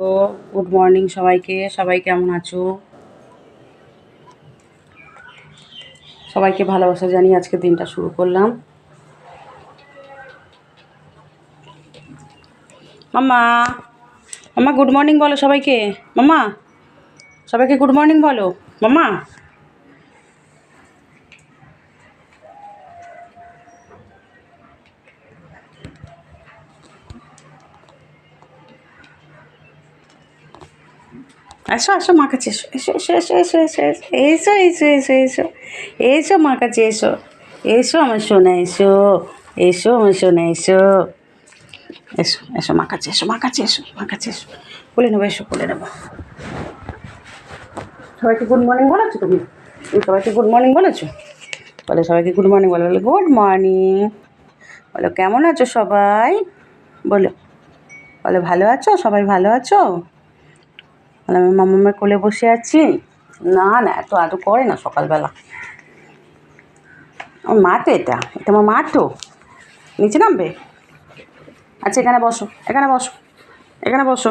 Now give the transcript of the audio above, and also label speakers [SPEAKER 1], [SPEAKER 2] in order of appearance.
[SPEAKER 1] তো good morning সবাইকে। সবাই কেমন আছো? সবাইকে ভালোবাসা জানিয়ে আজকে দিনটা শুরু করলাম। মাম্মা, মাম্মা গুড মর্নিং বলো সবাইকে। মাম্মা, সবাইকে গুড মর্নিং বলো। মাম্মা, এসো এসো মা কাছে এসো, এসো এসো এসো এসো এসো এসো এসো এসো এসো এসো মা কাছে এসো, এসো আমার সোনা, এসো এসো আমার সোনা, এসো এসো এসো মা কাছে এসো, মা কাছে এসো, মা কাছে এসো, বলে নেবো, এসো বলে নেবো। সবাইকে গুড মর্নিং বলেছো তুমি? তুমি সবাইকে গুড মর্নিং বলেছো? বলে সবাইকে গুড মর্নিং, বলো, বলো গুড মর্নিং, বলো কেমন আছো সবাই, বলো, বলো ভালো আছো সবাই, ভালো আছো? বলে আমি মামামের কোলে বসে আছি। না না, এত আদর করে না সকালবেলা। আমার মা তো, এটা এটা আমার মা তো। নিচে নামবে? আচ্ছা এখানে বসো, এখানে বসো, এখানে বসো।